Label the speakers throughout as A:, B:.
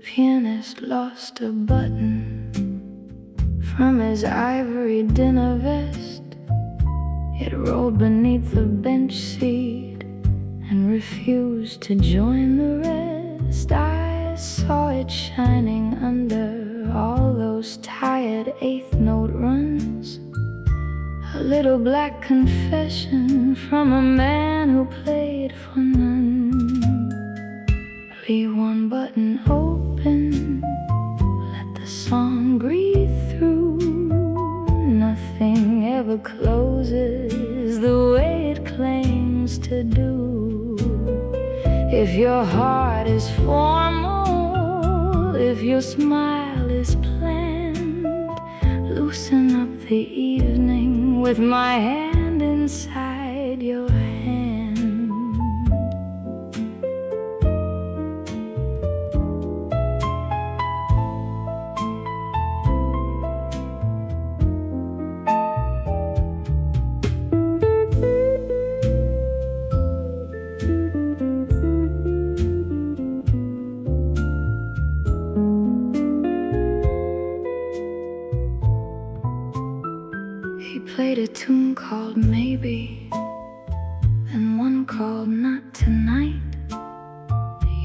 A: pianist lost a button from his ivory dinner vest. It rolled beneath the bench seat and refused to join the rest. I saw it shining under all those tired eighth note runs, a little black confession from a man who played for none. Leave one button open, let the song breathe through. Nothing ever closes the way it claims to do. If your heart is formal, if your smile is planned, loosen up the evening with my hand inside your hand. He played a tune called Maybe, and one called Not Tonight.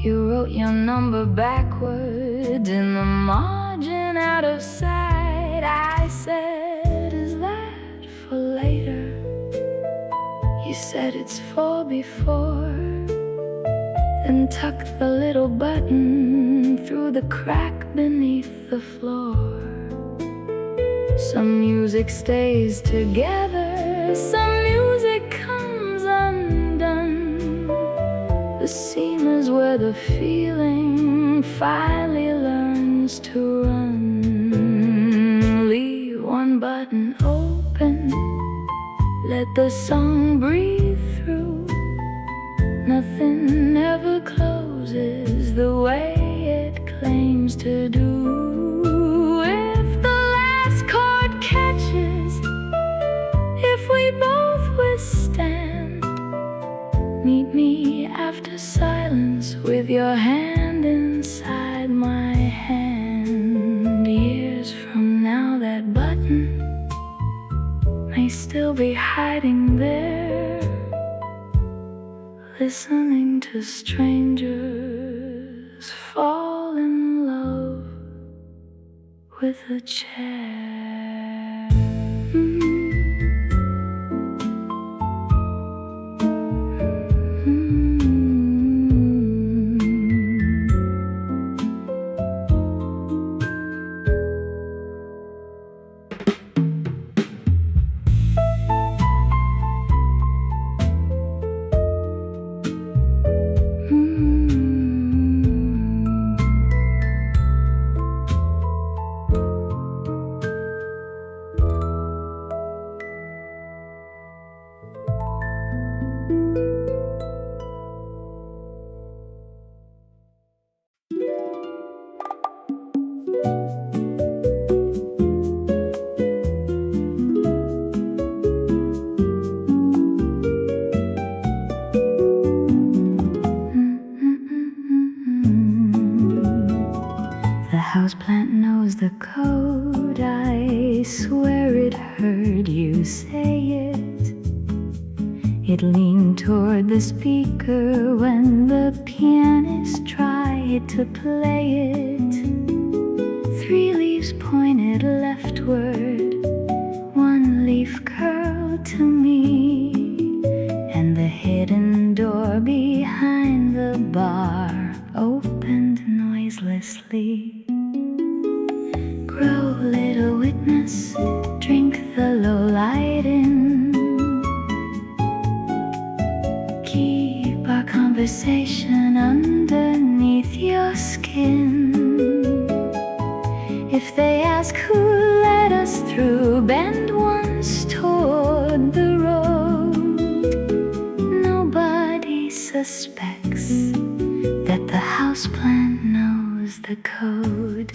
A: You wrote your number backwards in the margin out of sight. I said, is that for later? You said it's for before. Then tucked the little button through the crack beneath the floor. Some music stays together, some music comes undone. The seam is where the feeling finally learns to run. Leave one button open, let the song breathe through. Nothing ever closes the way it claims to do. Meet me after silence with your hand inside my hand. Years from now that button may still be hiding there, listening to strangers fall in love with a chair. Houseplant knows the code. I swear it heard you say it. It leaned toward the speaker when the pianist tried to play it. 3 leaves pointed leftward, 1 leaf curled to me, and the hidden door behind the bar opened noiselessly. Grow, little witness, drink the low light in. Keep our conversation underneath your skin. If they ask who led us through, bend once toward the road. Nobody suspects that the houseplant knows the code.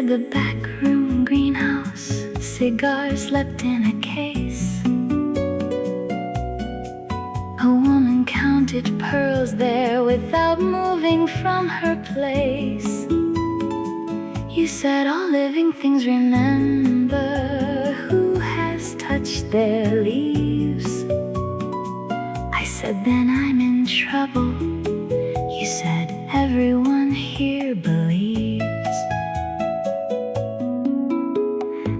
A: Inside the back room greenhouse, cigars slept in a case. A woman counted pearls there without moving from her place. You said all living things remember who has touched their leaves. I said then I'm in trouble. You said everyone here believes.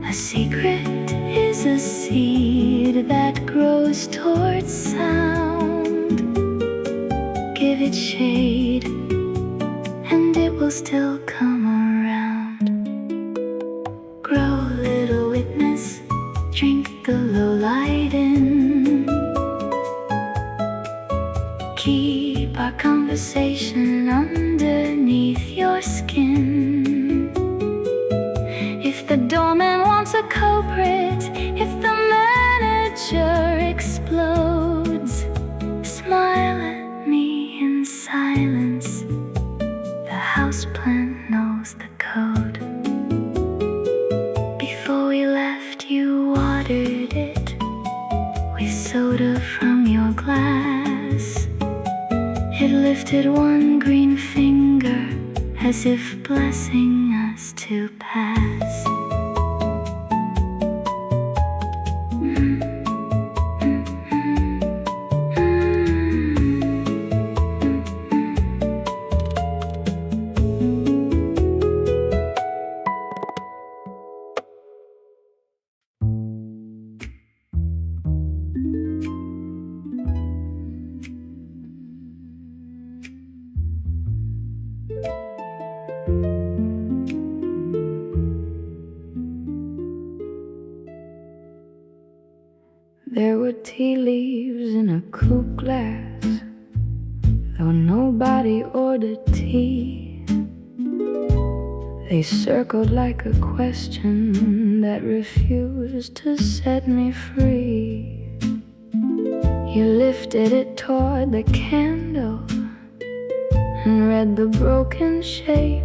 A: A secret is a seed that grows towards sound. Give it shade and it will still come around. Grow, little witness, drink the low light in. Keep our conversation underneath your skin. If the doorman wants a culprit, if the manager explodes, smile at me in silence. The houseplant knows the code. Before we left, you watered it with soda from your glass. It lifted one green finger as if blessing us to pass. There were tea leaves in a coupe glass, though nobody ordered tea. They circled like a question that refused to set me free. You lifted it toward the candle and read the broken shape.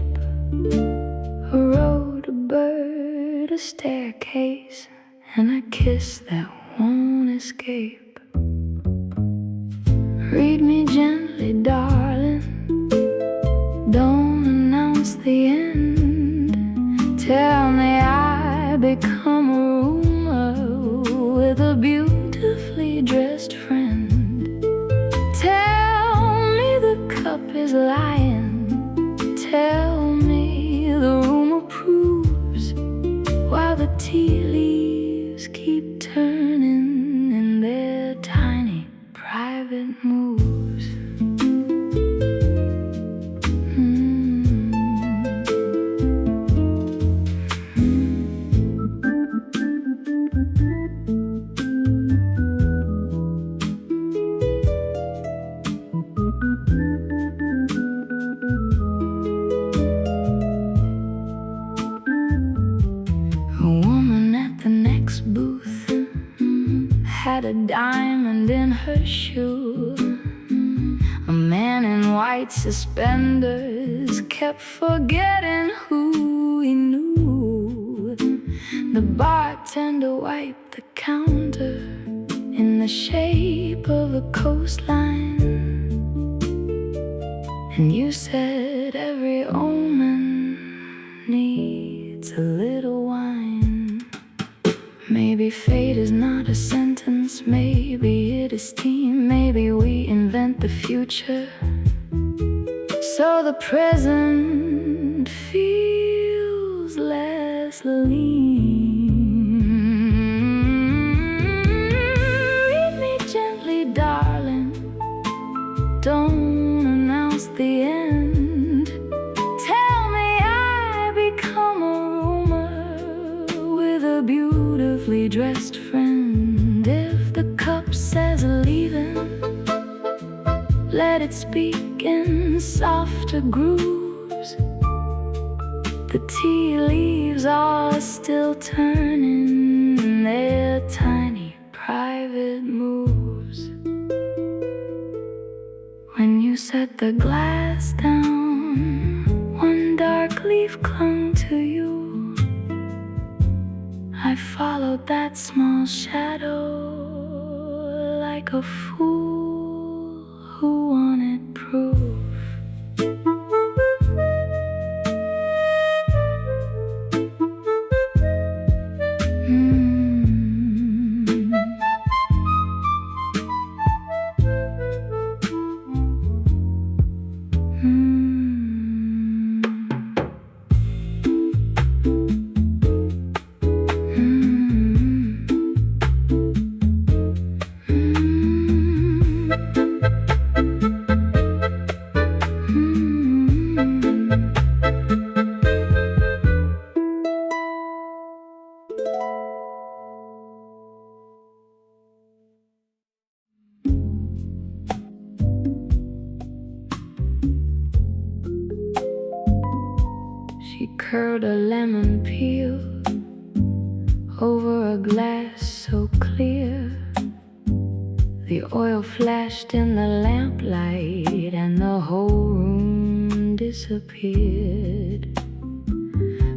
A: A road, a bird, a staircase, and a kiss that won't escape. Read me gently, darling. Don't announce the end. Tell me I become a rumor with a beautifully dressed friend. Tell me the cup is lying. Tell me the rumor proves while the tea leaves keep turning in their tiny private moves. Had a diamond in her shoe. A man in white suspenders kept forgetting who he knew. The bartender wiped the counter in the shape of a coastline. And you said every omen needs a little wine. Maybe fate is not a sentence, maybe it is team. Maybe we invent the future so the present feels less lean. Read me gently, darling. Don't announce the end. Tell me I become a rumor with a beautifully dressed friend. If the cup says leaving, let it speak in softer grooves. The tea leaves are still turning their tiny private moves. When you set the glass down, one dark leaf clung to you. followed that small shadow like a fool who wanted proof. She curled a lemon peel over a glass so clear. The oil flashed in the lamplight and the whole room disappeared.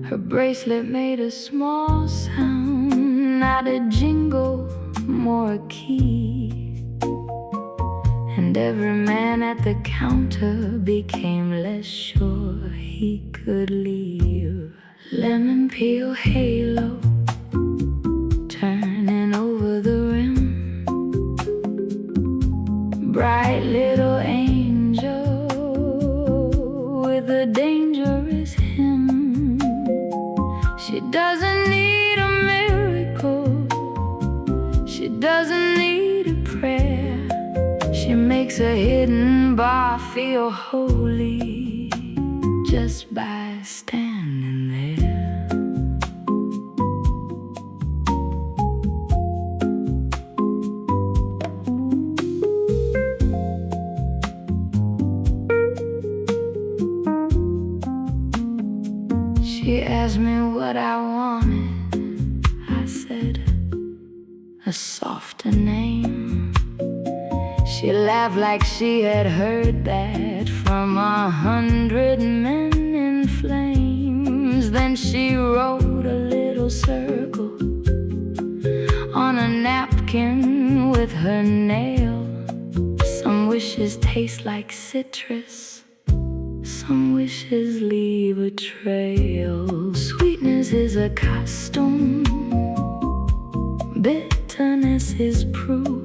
A: Her bracelet made a small sound, not a jingle, more a key. And every man at the counter became less sure he could leave. Lemon peel halo turning over the rim. Bright little angel with a dangerous hymn. She doesn't need a miracle, she doesn't need a prayer. She makes a hidden bar feel holy just by standing there. She asked me what I wanted. I said, a softer name. She laughed like she had heard that from 100 men in flames. Then she wrote a little circle on a napkin with her nail. Some wishes taste like citrus, some wishes leave a trail. Sweetness is a costume, bitterness is proof.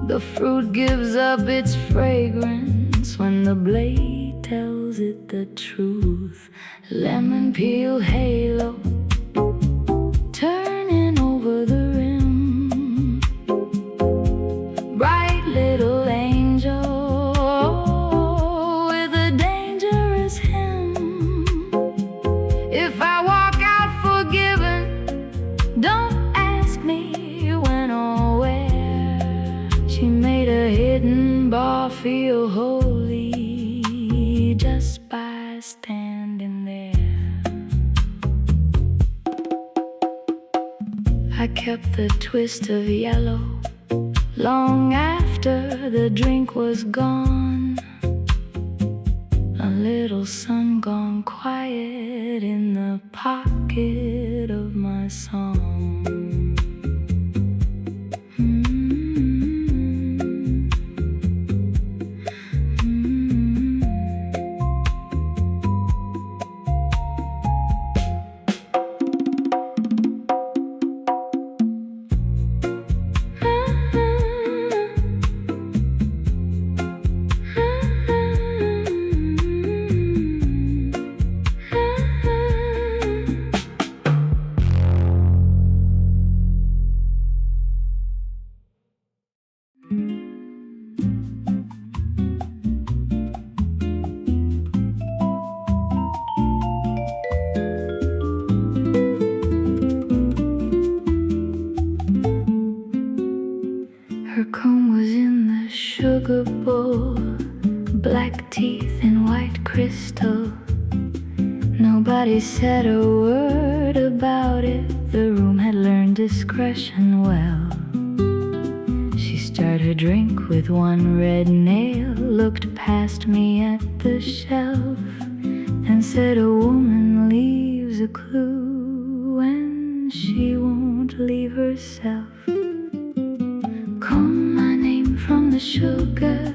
A: The fruit gives up its fragrance when the blade tells it the truth. Lemon peel halo turning over the rim. Bright little angel with a dangerous hymn. If I walk out forgiven, don't ask me when or where. She made a hidden bar feel holy just by standing there. I kept the twist of yellow long after the drink was gone. A little sun gone quiet in the pocket of my song. Her comb was in the sugar bowl, black teeth in white crystal. Nobody said a word about it. The room had learned discretion well. She stirred her drink with one red nail, looked past me at the shelf, and said a woman leaves a clue when wouldn't leave herself. Comb my name from the sugar,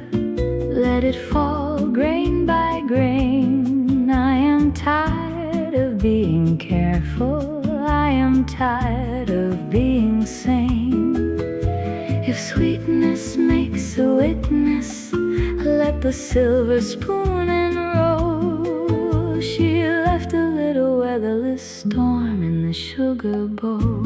A: let it fall grain by grain. I am tired of being careful, I am tired of being sane. If sweetness makes a witness, let the silver spoon enroll. She left a little weatherless storm in the sugar bowl.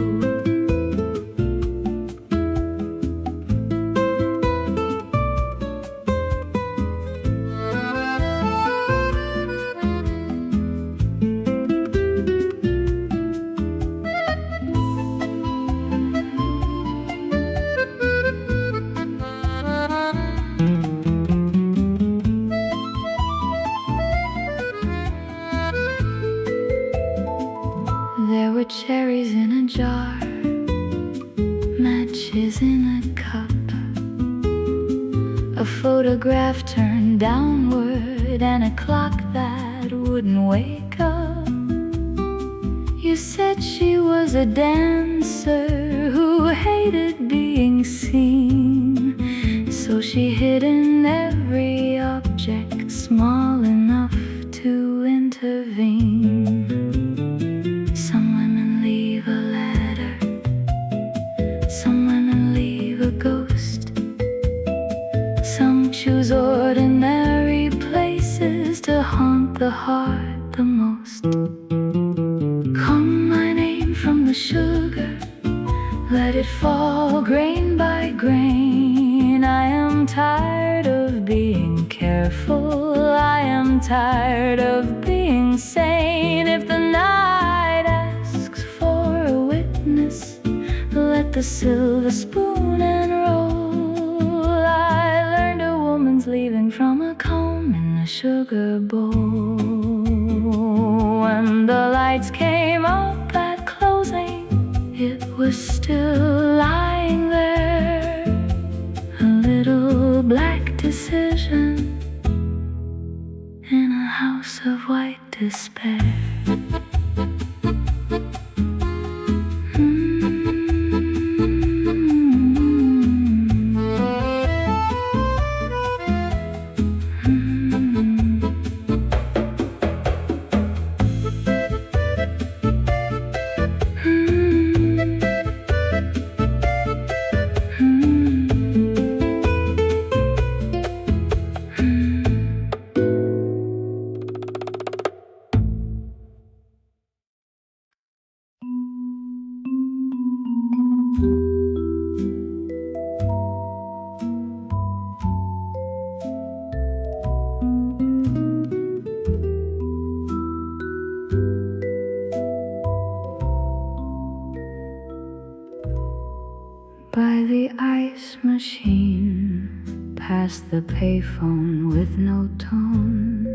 A: There were cherries in a jar, matches in a cup, a photograph turned downward, and a clock that wouldn't wake up. You said she was a dancer who hated being seen, so she hid in every object small enough to intervene. Some women leave a letter, some women leave a ghost, some choose ordinary places to haunt the heart the most. Comb my name from the sugar, let it fall grain by grain. I am tired of being careful, I am tired of being sane. If the night asks for a witness, let the silver spoon enroll. I learned a woman's leaving from a comb in the sugar bowl. When the lights came up at closing, it was still lying there, a little black decision in a house of white despair. By the ice machine, past the payphone with no tone,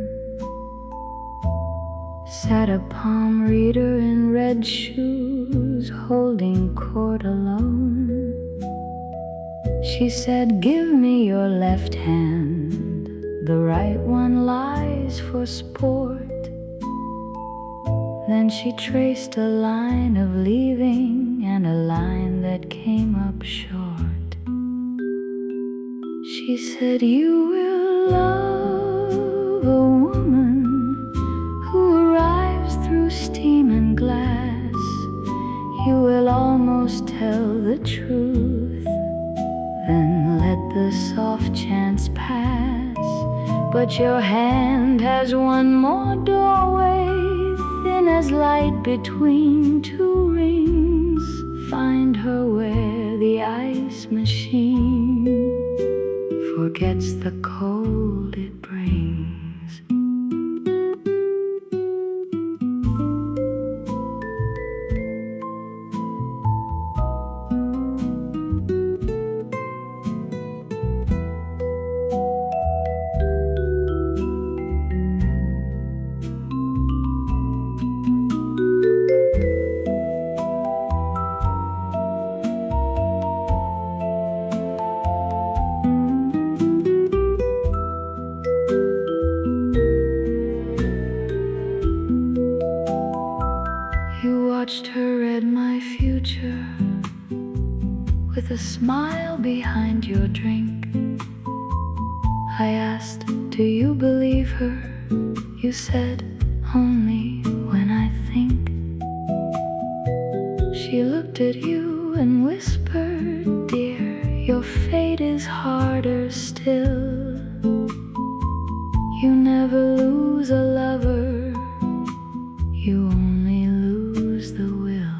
A: sat a palm reader in red shoes, holding court alone. She said, "Give me your left hand, the right one lies for sport." Then she traced a line of leaving and a line that came up short. She said, "You will love a woman who arrives through steam and glass. You will almost tell the truth, then let the soft chance pass. But your hand has one more doorway, thin as light between two rings. Find her where the ice machine forgets the cold it brings." with a smile behind your drink. I asked, do you believe her? You said, only when I think. She looked at you and whispered, dear, your fate is harder still. You never lose a lover, you only lose the will.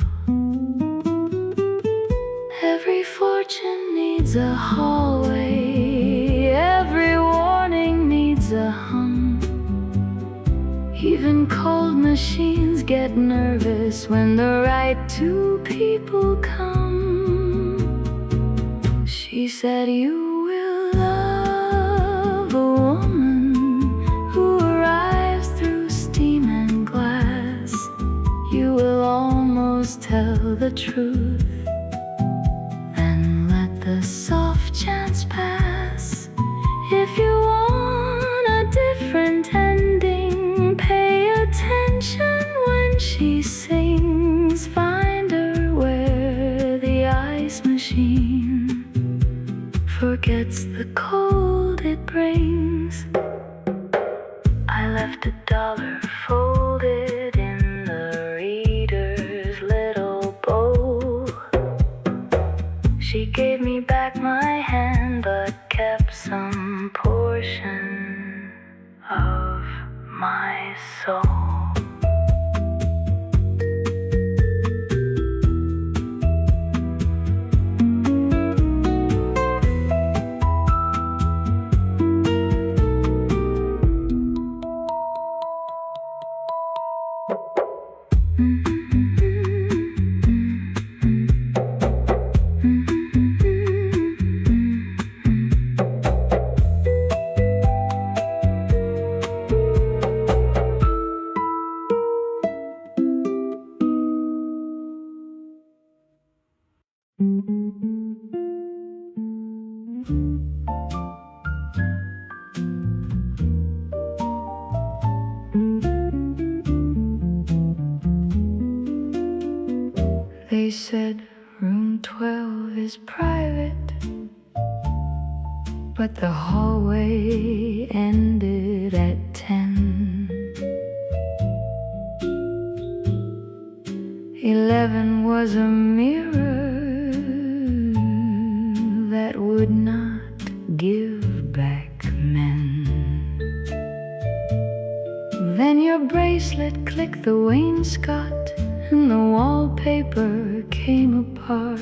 A: Every fortune needs a hallway, every warning needs a hum. Even cold machines get nervous when the right two people come. She said, you will love a woman who arrives through steam and glass. You will almost tell the truth and let the soft chance pass. If you want a different ending, pay attention when she sings. Find her where the ice machine forgets the cold it brings. I left $1 folded in the reader's little bowl. She gave me back my hand but kept some portion of my soul. They said room 12 is private, but the hallway ended at 10. 11 was a mirror that would not give back men. Then your bracelet clicked the wainscot and the wallpaper came apart.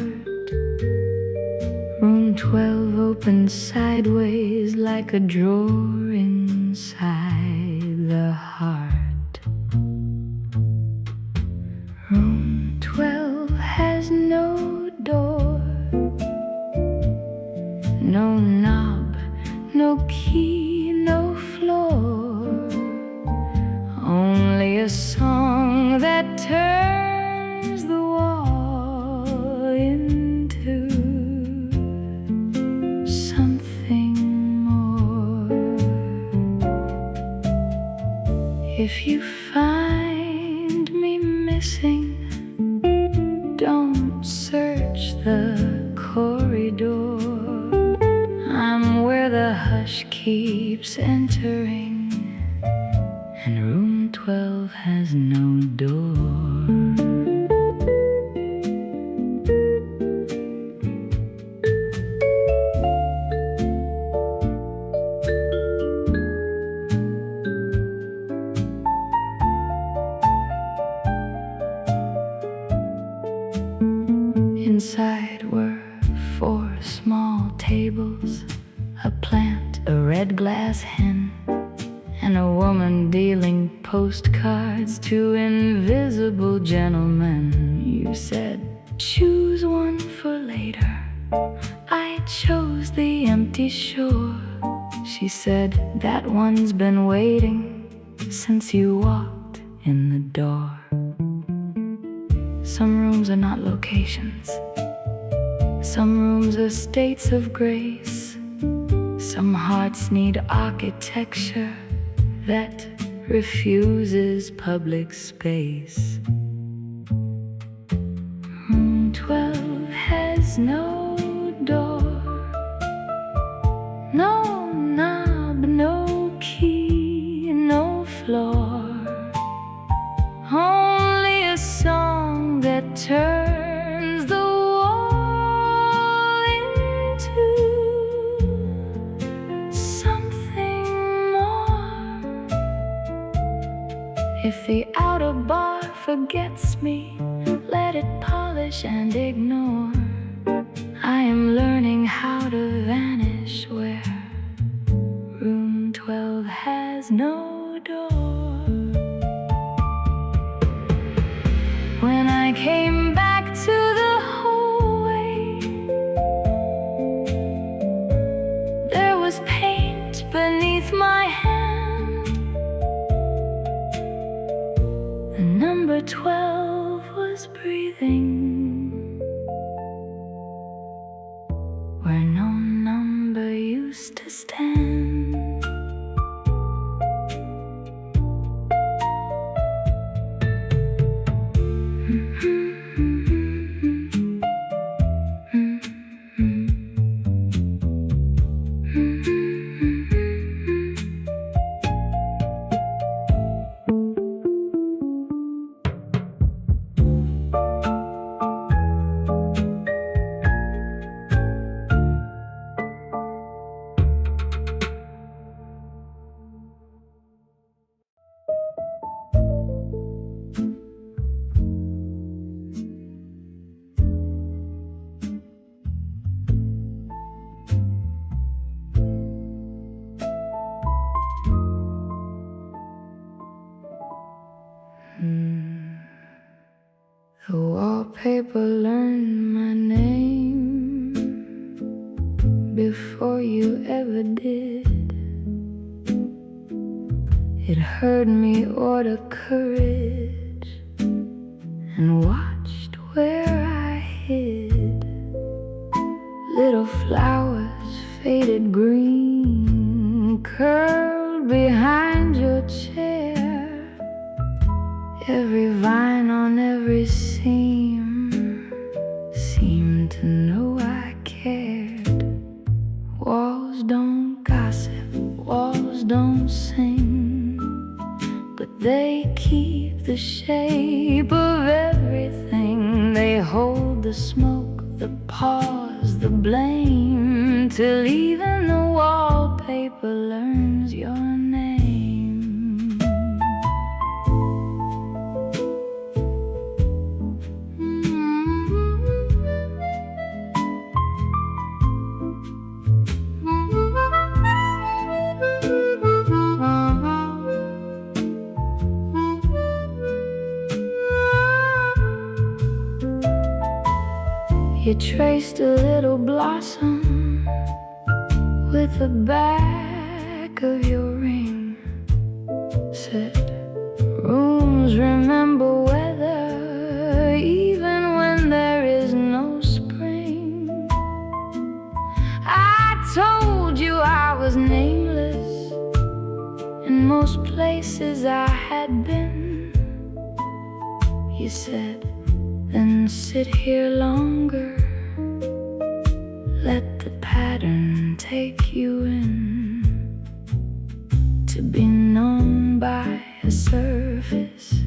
A: Room 12 opened sideways like a drawer inside the heart. Room 12 has no door, no knob, no key, no floor, only a song that turns the wall into something more. If you find me missing, don't search the corridor. I'm where the hush keeps entering, and room 12 has no door. Inside were 4 small tables, a plant, a red glass hen, and a woman dealing postcards to invisible gentlemen. You said, choose one for later. I chose the empty shore. She said, that one's been waiting since you walked in the door. Some rooms are not locations. Some rooms are states of grace. Some hearts need architecture that refuses public space. Room 12 has no floor. Only a song that turns the wall into something more. If the outer bar forgets me, let it polish and ignore. I am learning how to vanish where room 12 has no door. When I came back to the hallway, there was paint beneath my hand. The number 12 was breathing where no number used to stand. The wallpaper learned my name before you ever did. It heard me order courage and watched where I hid. Little flowers, faded green, curled behind your chair. Every vine on every seam seemed to know I cared. Walls don't gossip, walls don't sing, but they keep the shape of everything. They hold the smoke, the pause, the blame, till even the wallpaper learns your name. You traced a little blossom with the back of your ring. Said, rooms remember weather even when there is no spring. I told you I was nameless in most places I had been. You said, then sit here longer, let the pattern take you in. To be known by a surface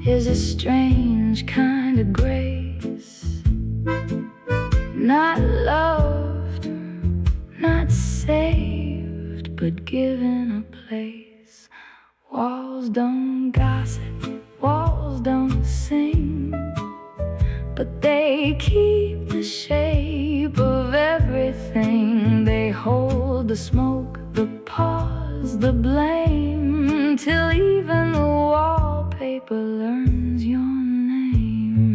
A: is a strange kind of grace. Not loved, not saved, but given a place. Walls don't gossip, walls don't sing, but they keep the shape of everything. They hold the smoke, the pause, the blame, till even the wallpaper learns your name.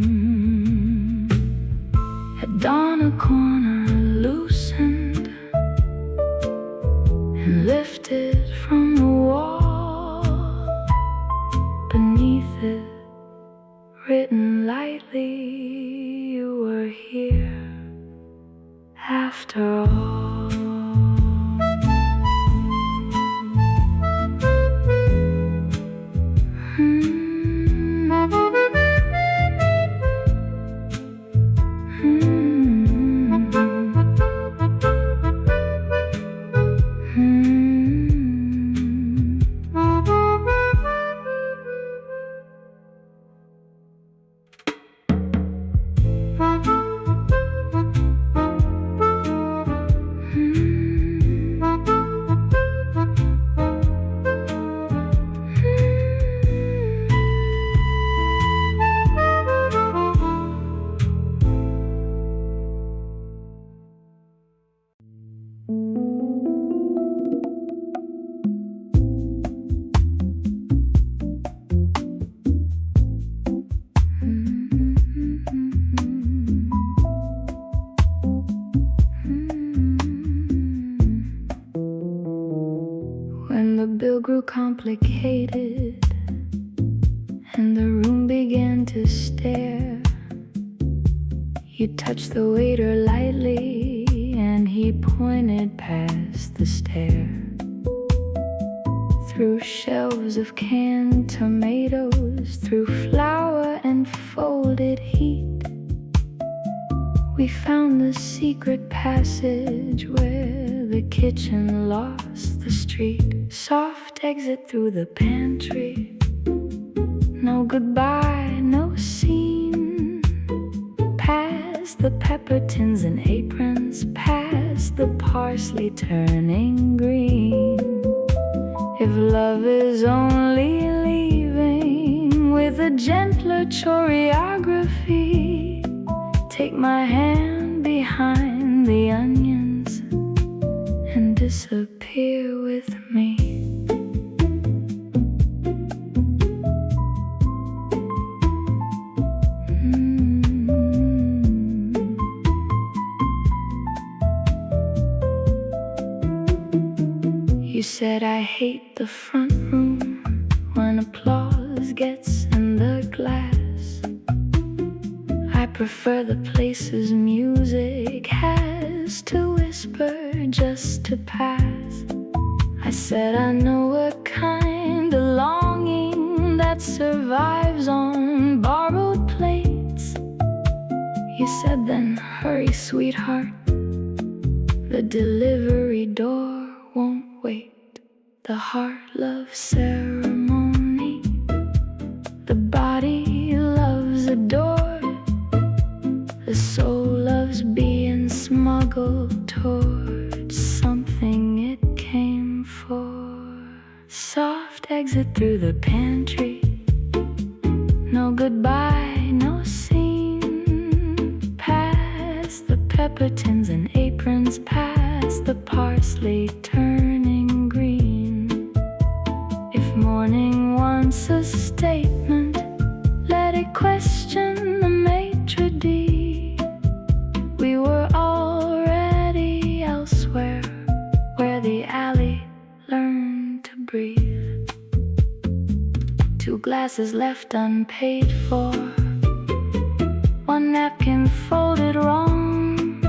A: At dawn a corner loosened and lifted from the wall. Beneath it, written lightly, you were here after all. bill grew complicated, and the room began to stare. You touched the waiter lightly, and he pointed past the stair. Through shelves of canned tomatoes, through flour and folded heat, we found the secret passage where the kitchen lost the street. Soft exit through the pantry, no goodbye, no scene. Past the pepper tins and aprons, past the parsley turning green. If love is only leaving with a gentler choreography, take my hand behind the onions and disappear with me. You said I hate the front room when applause gets in the glass. I prefer the places music has to whisper just to pass. I said I know a kind of longing that survives on borrowed plates. You said then hurry sweetheart, the delivery door won't wait. The heart loves ceremony, the body loves adore, the soul loves being smuggled towards something it came for. Soft exit through the pantry, no goodbye, no scene. Past the pepper tins and aprons, past the parsley turning green. If morning wants a statement, let it question the maitre d'. We were already elsewhere, where the alley learned to breathe. 2 glasses left unpaid for, 1 napkin folded wrong,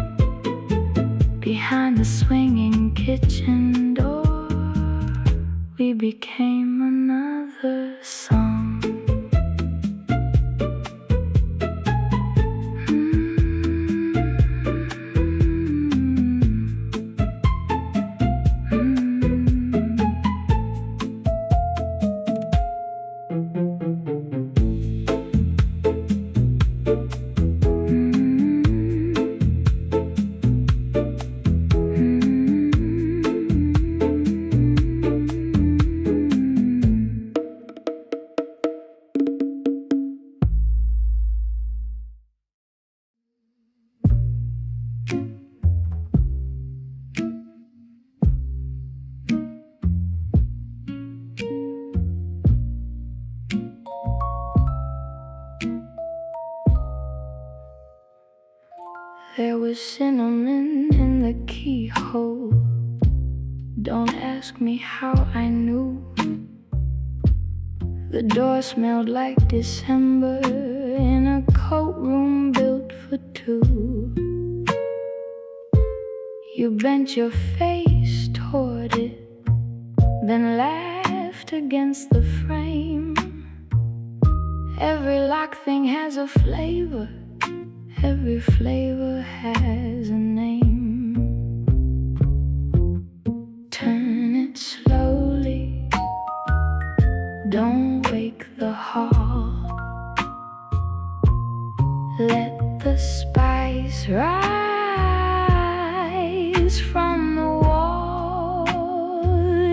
A: behind the swinging kitchen door. We became another song. There was cinnamon in the keyhole. Don't ask me how I knew. The door smelled like December in a coatroom built for 2. You bent your face toward it, then laughed against the frame. Every locked thing has a flavor, every flavor has a name. Turn it slowly, don't wake the hall. Let the spice rise from the wall.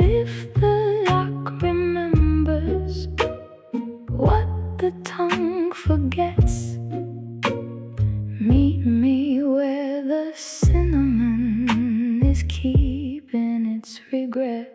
A: If the lock remembers what the tongue forgets, meet me where the cinnamon is keeping its regrets.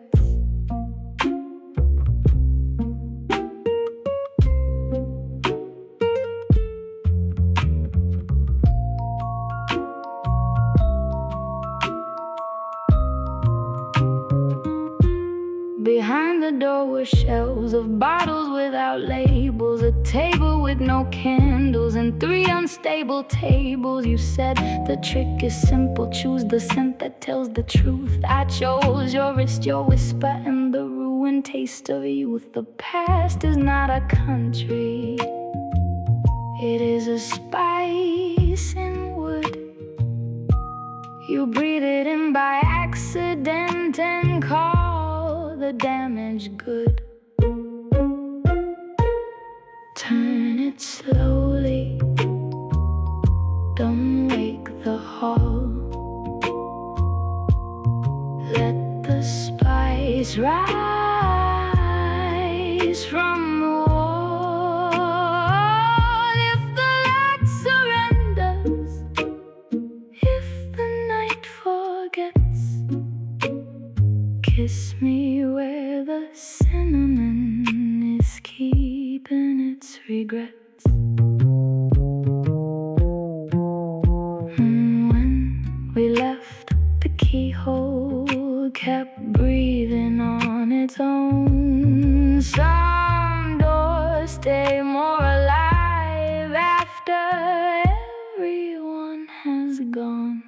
A: Behind the door were shelves of bottles without labels, a table with no candles, and 3 unstable tables. You said the trick is simple, choose the scent that tells the truth. I chose your wrist, your whisper, and the ruined taste of youth. The past is not a country, it is a spice in wood. You breathe it in by accident and call the damage good. Turn it slowly, don't wake the hall. Let the spice rise from the wall. If the light surrenders, if the night forgets, kiss me where the cinnamon is keeping its regrets. When we left, the keyhole kept breathing on its own. Some doors stay more alive after everyone has gone.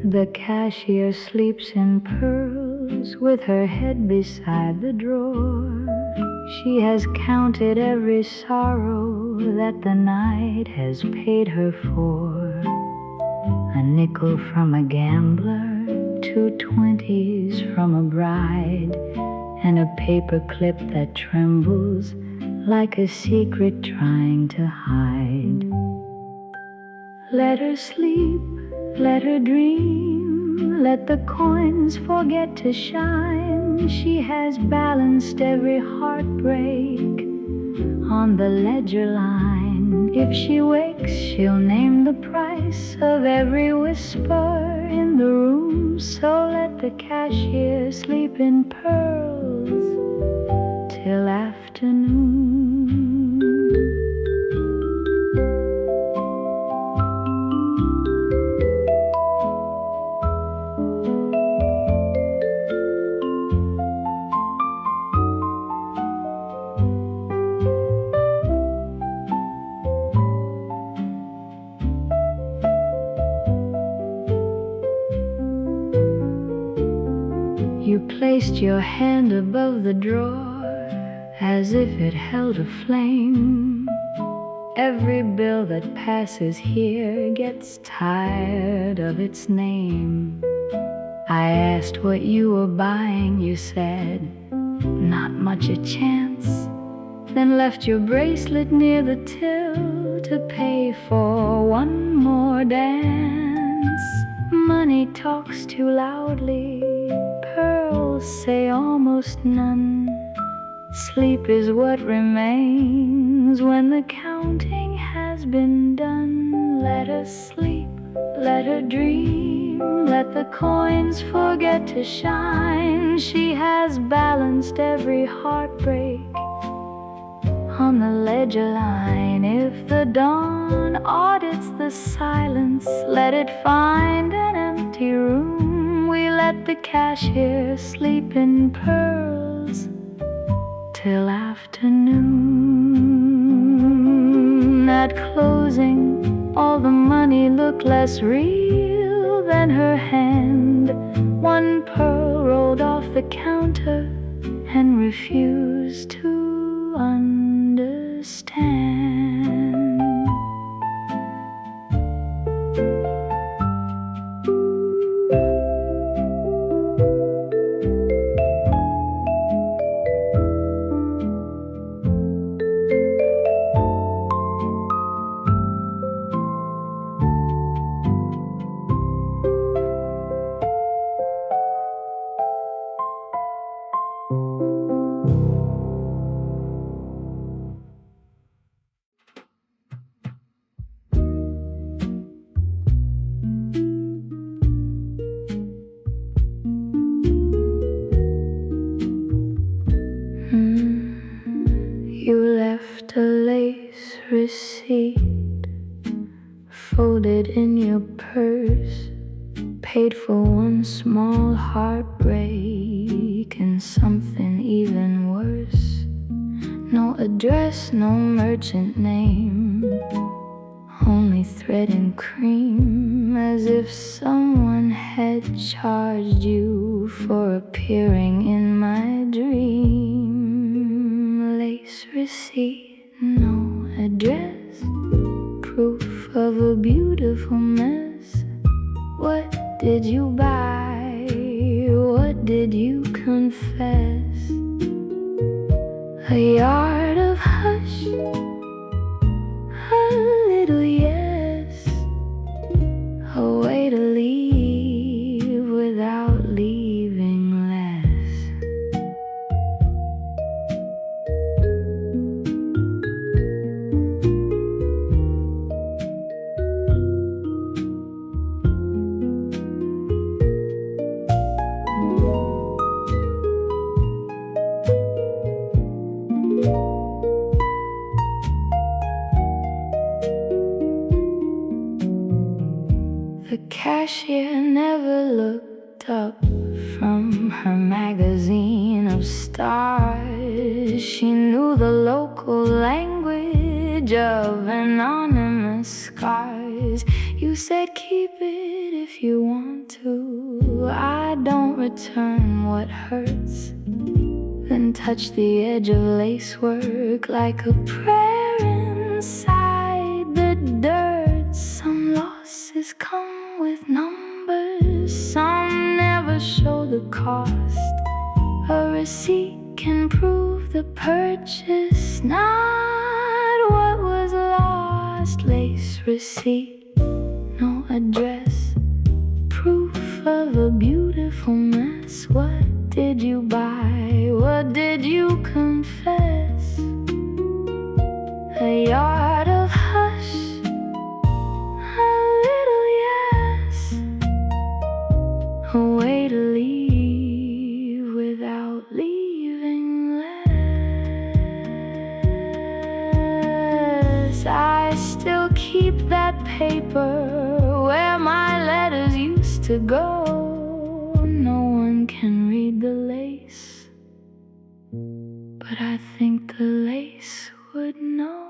A: The cashier sleeps in pearls with her head beside the drawer. She has counted every sorrow that the night has paid her for. A nickel from a gambler, 2 20s from a bride, and a paper clip that trembles like a secret trying to hide. Let her sleep, let her dream, let the coins forget to shine. She has balanced every heartbreak on the ledger line. If she wakes, she'll name the price of every whisper in the room. So let the cashier sleep in pearls till afternoon. You placed your hand above the drawer as if it held a flame. Every bill that passes here gets tired of its name. I asked what you were buying, you said, not much a chance. Then left your bracelet near the till to pay for one more dance. Money talks too loudly, pearls say almost none. Sleep is what remains when the counting has been done. Let her sleep, let her dream, let the coins forget to shine. She has balanced every heartbreak on the ledger line. If the dawn audits the silence, let it find an empty room. We let the cashier sleep in pearls till afternoon. At closing, all the money looked less real than her hand. One pearl rolled off the counter and refused to understand. address, no merchant name, only thread and cream, as if someone had charged you for appearing in my dream. Lace receipt, no address, proof of a beautiful mess. What did you buy? What did you confess? A yard of hush, a little yes, a way to leave without leaving less. The cashier never looked up from her magazine of stars. She knew the local language of anonymous scars. You said keep it if you want to. I don't return what hurts. Then touch the edge of lacework like a prayer inside the dirt. Some losses come with numbers, some never show the cost. A receipt can prove the purchase, not what was lost. Lace receipt, no address, proof of a beautiful mess. What did you buy? What did you confess? A yard of hush, a little yes, a way to leave without leaving less. I still keep that paper where my letters used to go. No one can read the lace, but I think the lace would know.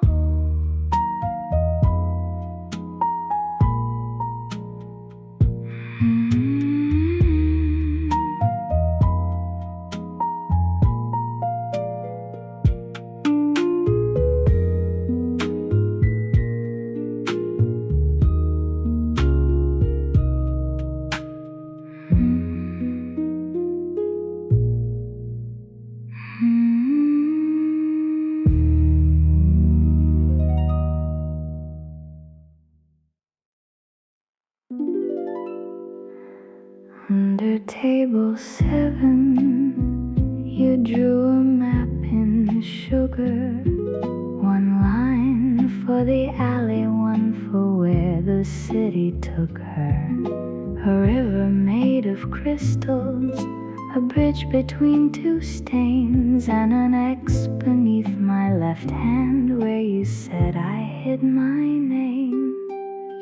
A: Under table 7, you drew a map in sugar. One line for the alley, one for where the city took her. A river made of crystals, a bridge between two stains, and an X beneath my left hand where you said I hid my name.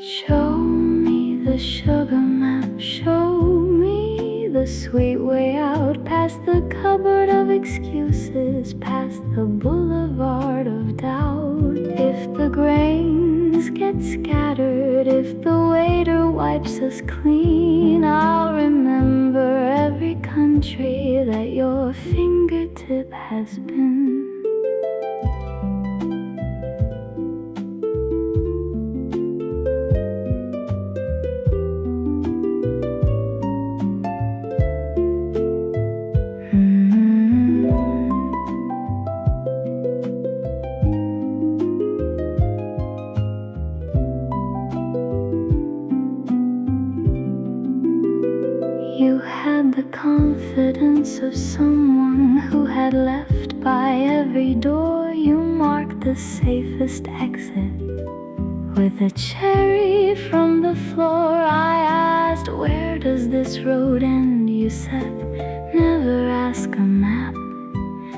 A: Show me the sugar map, show me the sweet way out, past the cupboard of excuses, past the boulevard of doubt. If the grains get scattered, if the waiter wipes us clean, I'll remember every country that your fingertip has been. You had the confidence of someone who had left by every door. You marked the safest exit with a cherry from the floor. I asked, where does this road end? You said, never ask a map.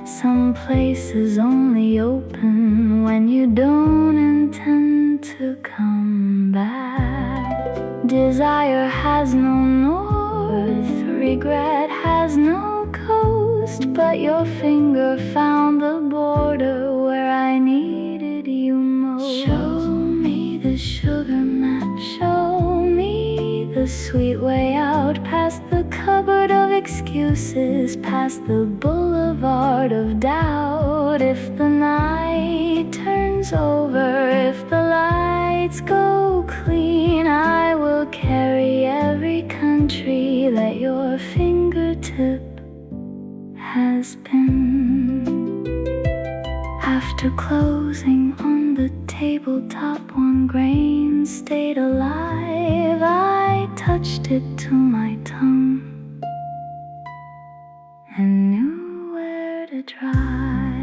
A: Some places only open when you don't intend to come back. Desire has no north, regret has no coast, but your finger found the border where I I needed you most. Show me the sugar map, show me the sweet way out, past the cupboard of excuses, past the boulevard of doubt. If the night turns over, if the lights go clean, I will carry every country that your fingertip has been. After closing on the tabletop, one grain stayed alive. I touched it to my tongue and knew where to try.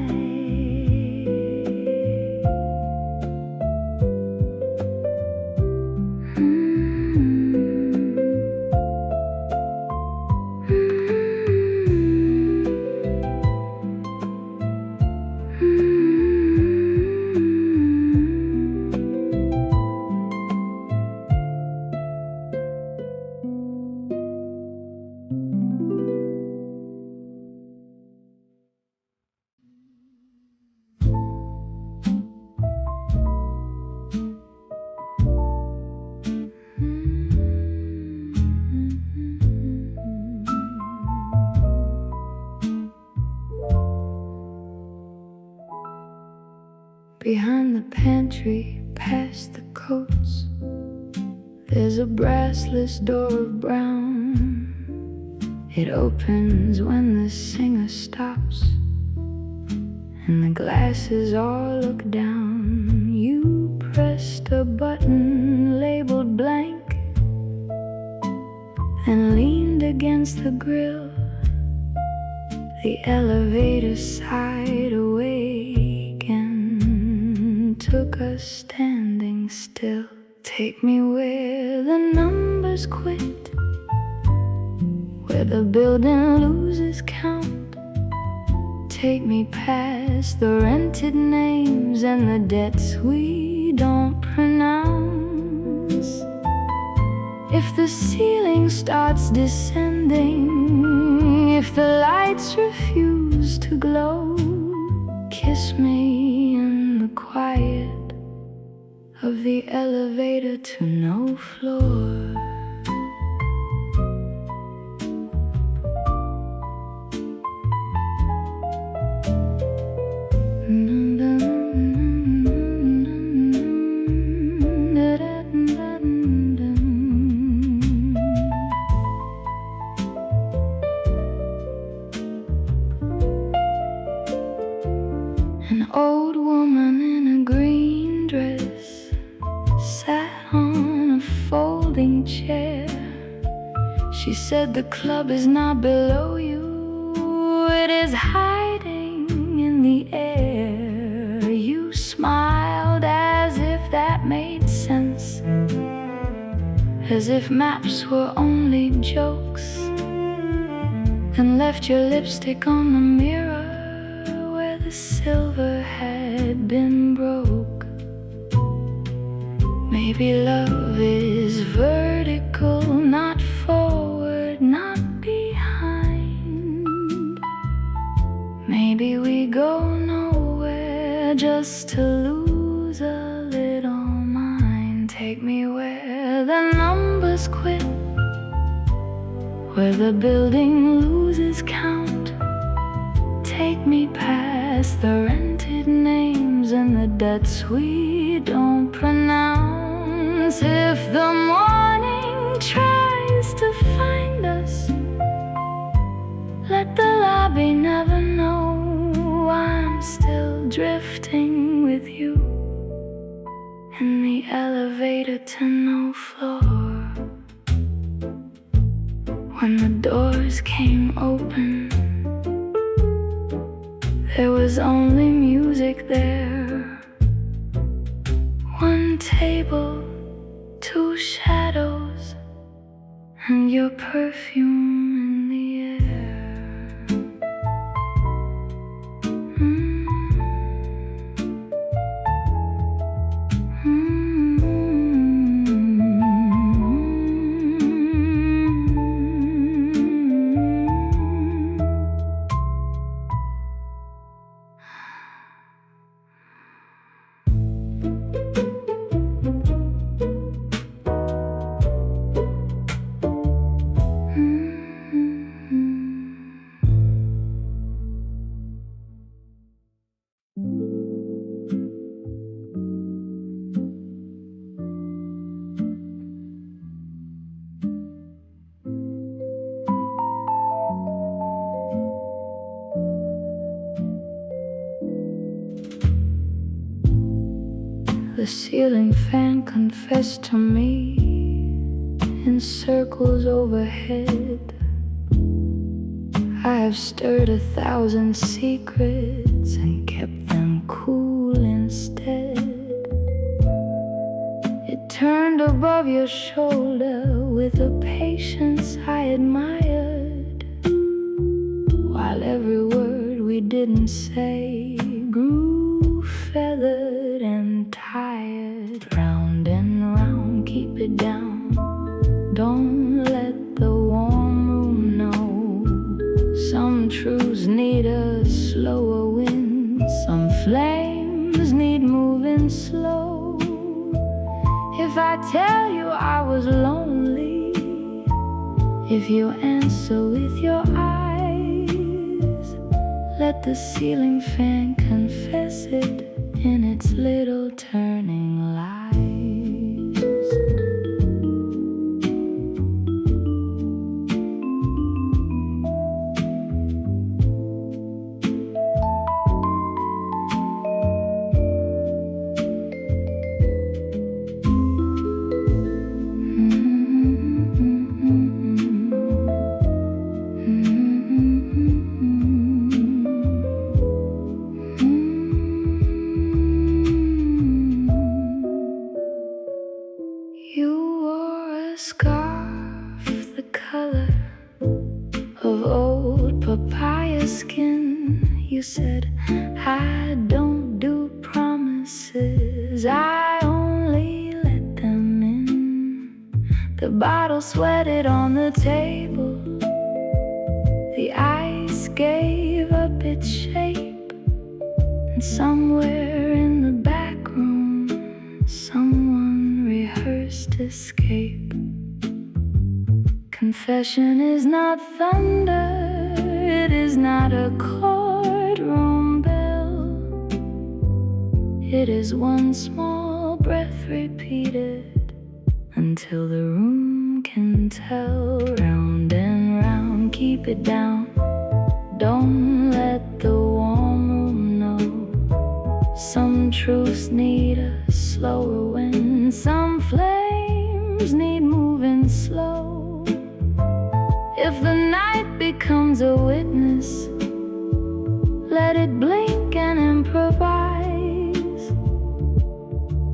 A: Behind the pantry, past the coats, there's a brassless door of brown. It opens when the singer stops, and the glasses all look down. You pressed a button labeled blank, then leaned against the grill. The elevator sighed awake and took us standing still. Take me where the numbers quit, where the building loses count. Take me past the rented names and the debts we don't pronounce. If the ceiling starts descending, if the lights refuse to glow, kiss me in the quiet of the elevator to no floor. An old woman in a green dress sat on a folding chair. She said the club is not below you, it is hiding in the air. You smiled as if that made sense, as if maps were only jokes, and left your lipstick on the mirror where the silver had been broke. Maybe love is vertical, not forward, not behind. Maybe we go nowhere just to lose a little mind. Take me where the numbers quit, where the building loses count. Take me past the rented names and the debts we don't pronounce. If the morning tries to find us, let the lobby never know I'm still drifting with you in the elevator to no floor. When the doors came open, there was only music there. One table, two shadows, and your perfume in the air. The ceiling fan confessed to me in circles overhead. I have stirred 1,000 secrets and kept them cool instead. It turned above your shoulder with a patience I admired, while every word we didn't say grew feathered and tired. Round and round, keep it down. Don't let the warm room know. Some truths need a slower wind. Some flames need moving slow. If I tell you I was lonely, if you answer with your eyes, let the ceiling fan confess it in its little turning lies. You said, I don't do promises, I only let them in. The bottle sweated on the table, the ice gave up its shape, and somewhere in the back room, someone rehearsed escape. Confession is not thunder, it is not a courtroom bell. It is one small breath repeated until the room can tell. Round and round, keep it down. Don't let the warm room know. Some truths need a slower wind. Some flames need moving slow. If the night becomes a witness, let it blink and improvise.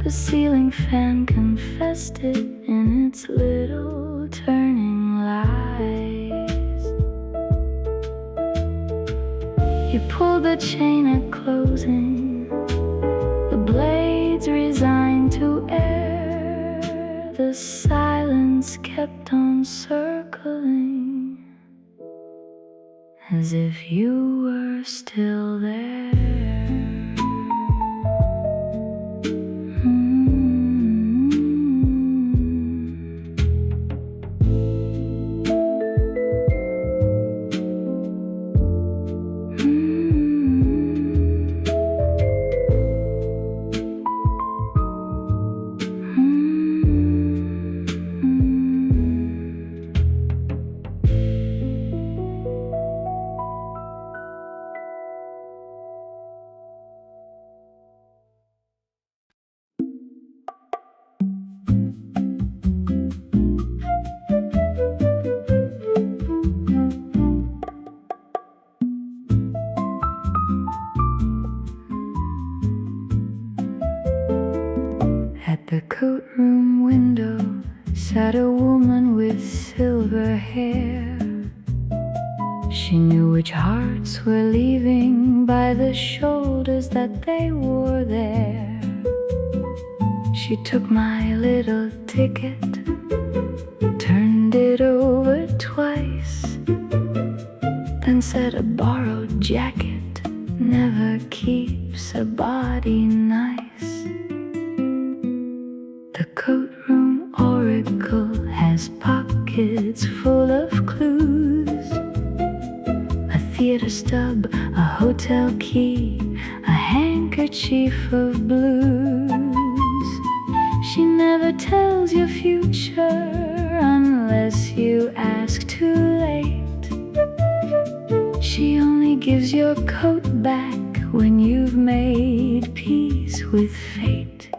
A: The ceiling fan confessed it in its little turning lies. You pulled the chain at closing, the blades resigned to air. The silence kept on circling, as if you were still there. At the coatroom window sat a woman with silver hair. She knew which hearts were leaving by the shoulders that they wore there. She took my little ticket, turned it over twice, then said a borrowed jacket never keeps a body nice. The Coatroom Oracle has pockets full of clues, a theater stub, a hotel key, a handkerchief of blues. She never tells your future unless you ask too late. She only gives your coat back when you've made peace with fate.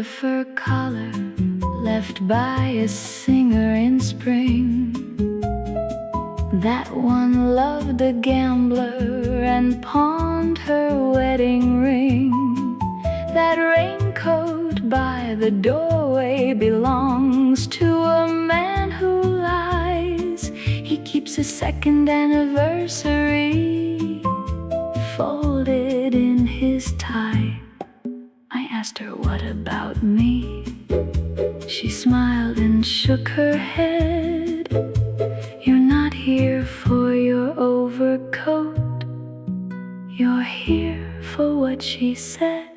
A: fur collar left by a singer in spring. That one loved a gambler and pawned her wedding ring. That raincoat by the doorway belongs to a man who lies. He keeps a second anniversary folded in his tie. I asked her, what about me? She smiled and shook her head. You're not here for your overcoat. You're here for what she said.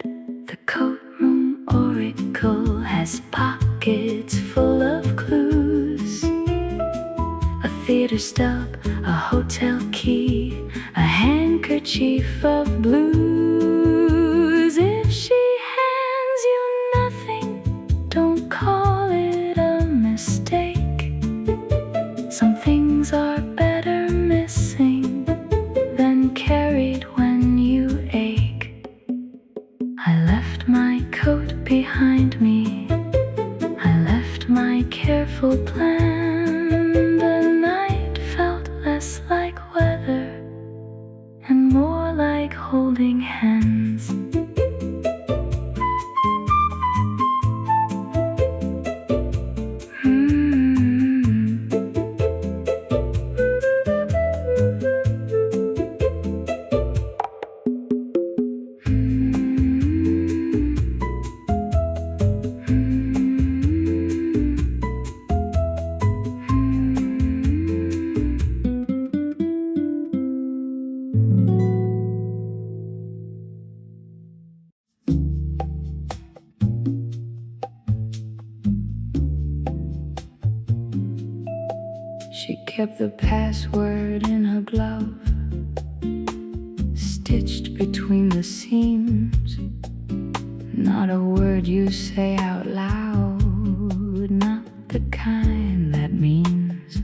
A: The Coatroom Oracle has pockets full of clues. A theater stub, a hotel key, a handkerchief of blues. If she hands you nothing, don't call it a mistake. Some things are better missing than carried when you ache. I left my coat behind me. I left my careful plan. The night felt less like weather and more like holding hands. She kept the password in her glove, stitched between the seams. Not a word you say out loud, not the kind that means.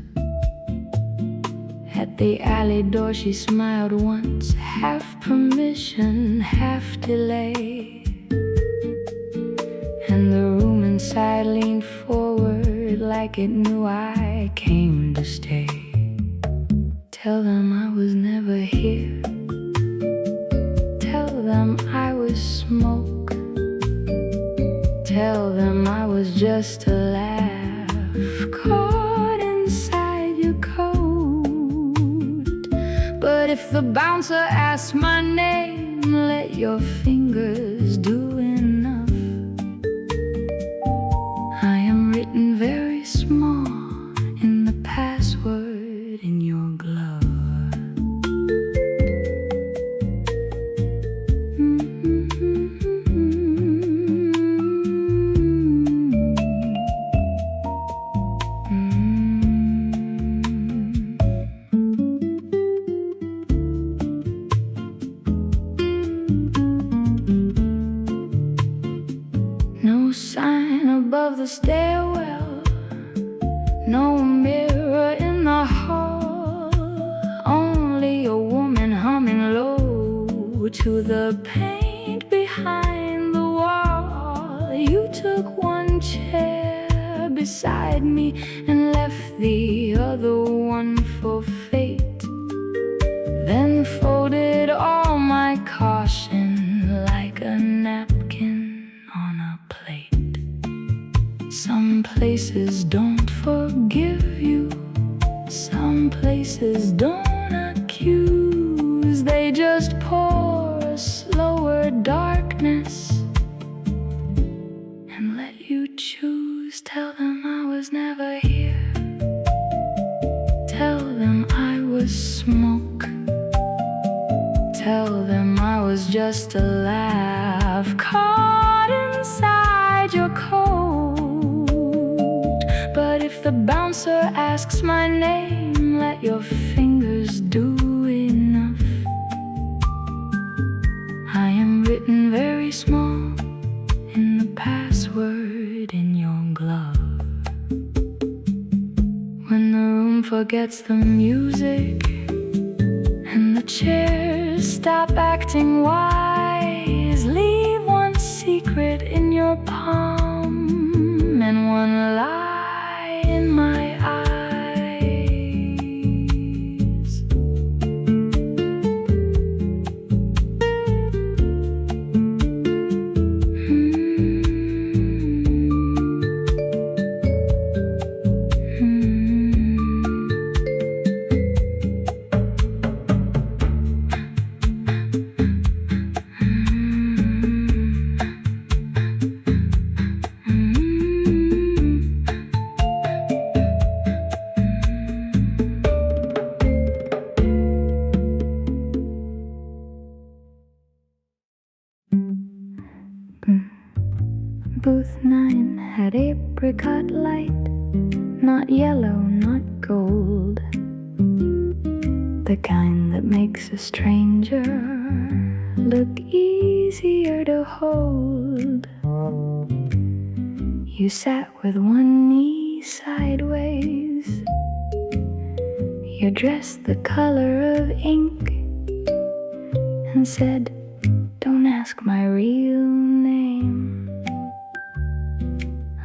A: At the alley door she smiled once, half permission, half delay. And the room inside leaned forward like it knew I came to stay. Tell them I was never here. Tell them I was smoke. Tell them I was just a laugh caught inside your coat. But if the bouncer asks my name, let your fingers do enough. I am written very small in the password in your glove. No sign above the stairwell, no mirror in the hall, only a woman humming low to the paint behind the wall. You took one chair beside me and left the other one for fate, then folded all my caution like a napkin on a plate. Some places don't forgive you, some places don't accuse. They just pour a slower darkness and let you choose. Tell them I was never here. Tell them I was smoke. Tell them I was just a laugh caught inside your coat. But if the bouncer asks my name, let your fingers do enough. I am written very small in the password in your glove. When the room forgets the music and the chairs stop acting wise, leave one secret in your palm. and one lie in my eyes. Booth 9 had apricot light, not yellow, not gold, the kind that makes a stranger look easier to hold. You sat with one knee sideways, your dress the color of ink, and said, "Don't ask my real name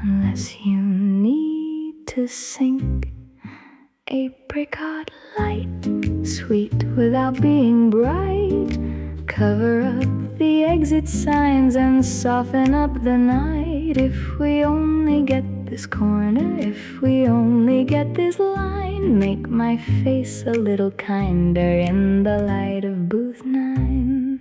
A: unless you need to sink." Apricot light, sweet without being bright, cover up the exit signs and soften up the night. If we only get this corner, if we only get this line, make my face a little kinder in the light of booth 9.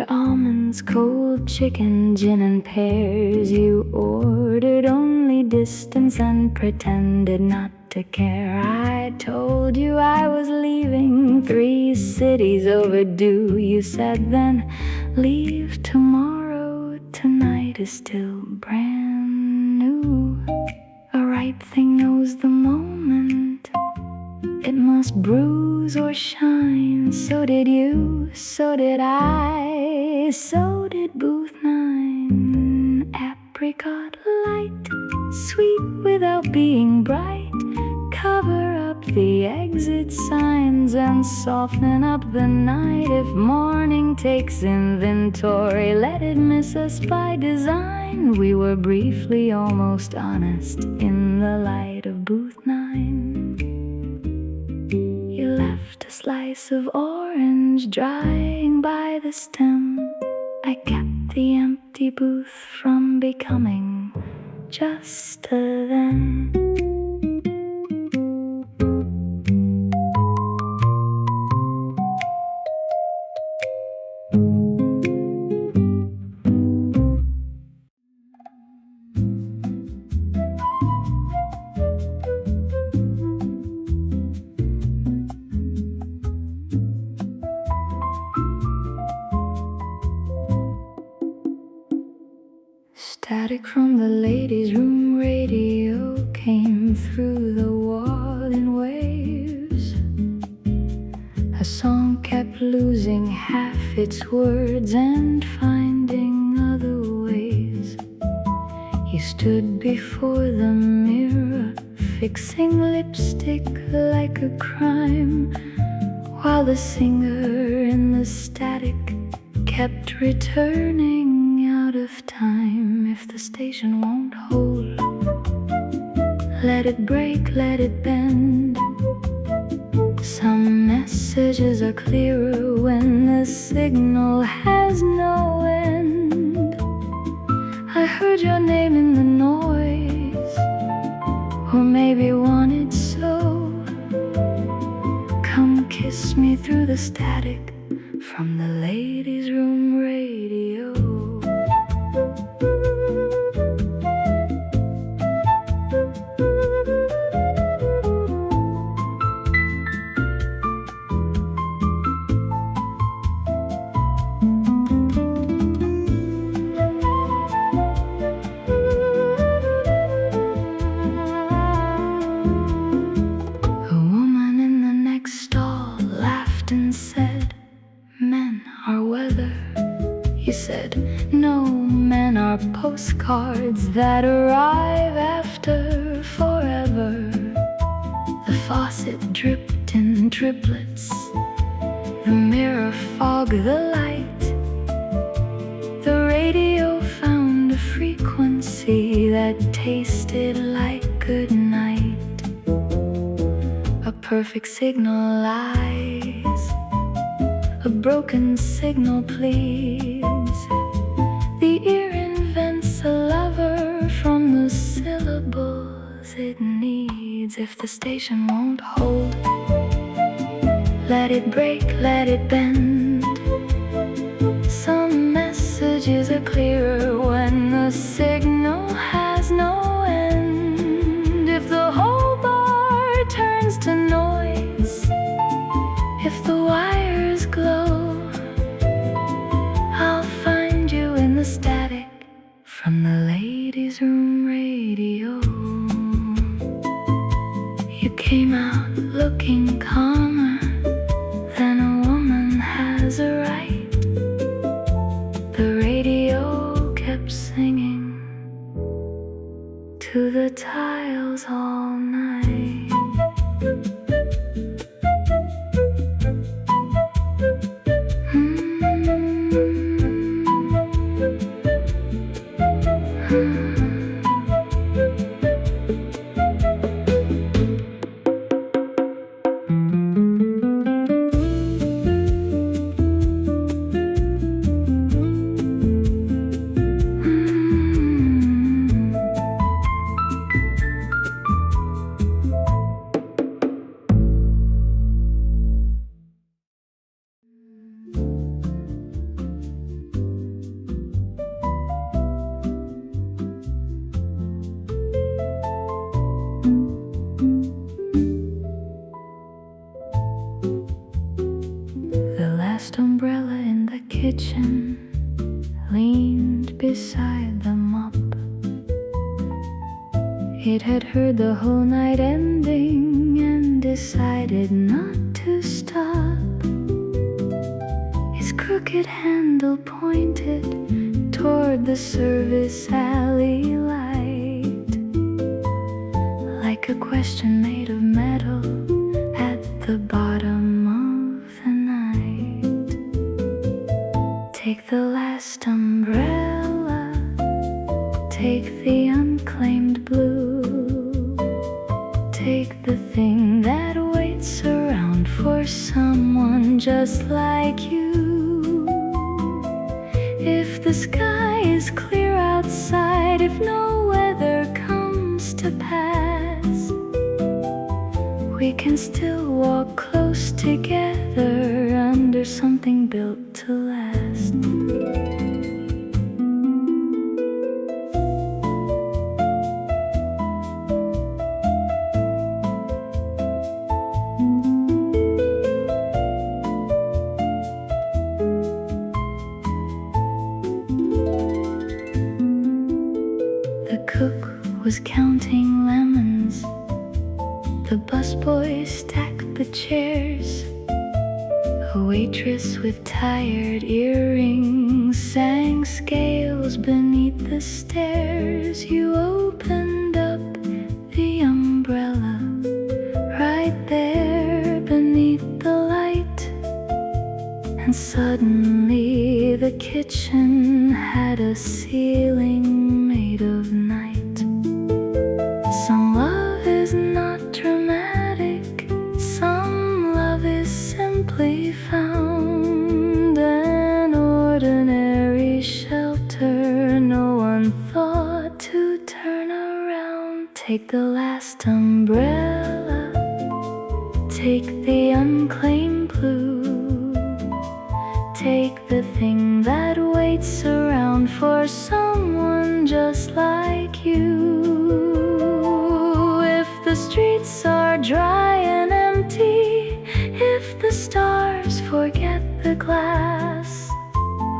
A: Almonds, cold chicken, gin and pears. You ordered only distance and pretended not to care. I told you I was leaving, 3 cities overdue. You said then, leave tomorrow, tonight is still brand new. A ripe thing knows the moment it must bruise or shine. So did you, so did I, so did booth 9. Apricot light, sweet without being bright, cover up the exit signs and soften up the night. If morning takes inventory, let it miss us by design. We were briefly almost honest in the light of booth 9. You left a slice of orange drying by the stem. I kept the empty booth from becoming just a them. Static from the ladies' room radio came through the wall in waves. A song kept losing half its words and finding other ways. He stood before the mirror, fixing lipstick like a crime, while the singer in the static kept returning out of time. If the station won't hold, let it break, let it bend. Some messages are clearer when the signal has no end. I heard your name in the noise, or maybe wanted so. Come kiss me through the static from the ladies' room radio. are postcards that arrive after forever. The faucet dripped in driplets, the mirror fogged the light. The radio found a frequency that tasted like good night. A perfect signal lies, a broken signal pleads. The ear invents a lover from the syllables it needs. If the station won't hold, let it break, let it bend. Some messages are clearer when the signal has no end. If the whole bar turns to noise, if the wires glow, I'll find you in the static from the ladies' room radio. You came out looking calmer than a woman has a right. The radio kept singing to the tiles all night. Umbrella in the kitchen leaned beside the mop. It had heard the whole night ending and decided not to stop. Its crooked handle pointed toward the service alley light, like a question made of metal at the bottom of the night. Take the last umbrella, take the unclaimed blue, take the thing that waits around for someone just like you. If the sky is clear outside, if no weather comes to pass, we can still walk close together under something built to last. The cook was counting lemons, the busboy stacked the chairs. A waitress with tired earrings sang scales beneath the stairs. You opened up the umbrella right there beneath the light, and suddenly the kitchen had a ceiling made of night. Some love is not dramatic, some love is simply found. An ordinary shelter, no one thought to turn around. Take the last umbrella, take the unclaimed blue, take the thing that waits around for someone just like you. If the streets are dry and empty, if the stars forget the glass,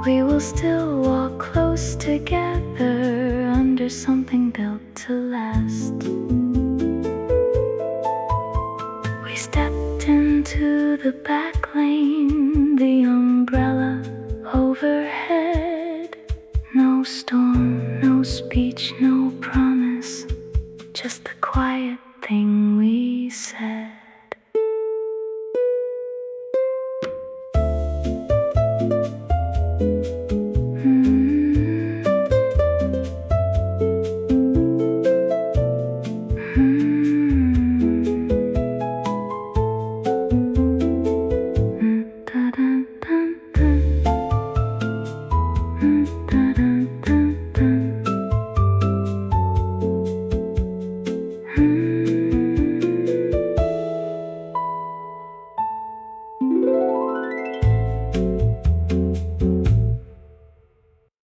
A: we will still walk close together under something built to last. We stepped into the back lane, the umbrella overhead. No storm, no speech, no promise, just the quiet thing we said.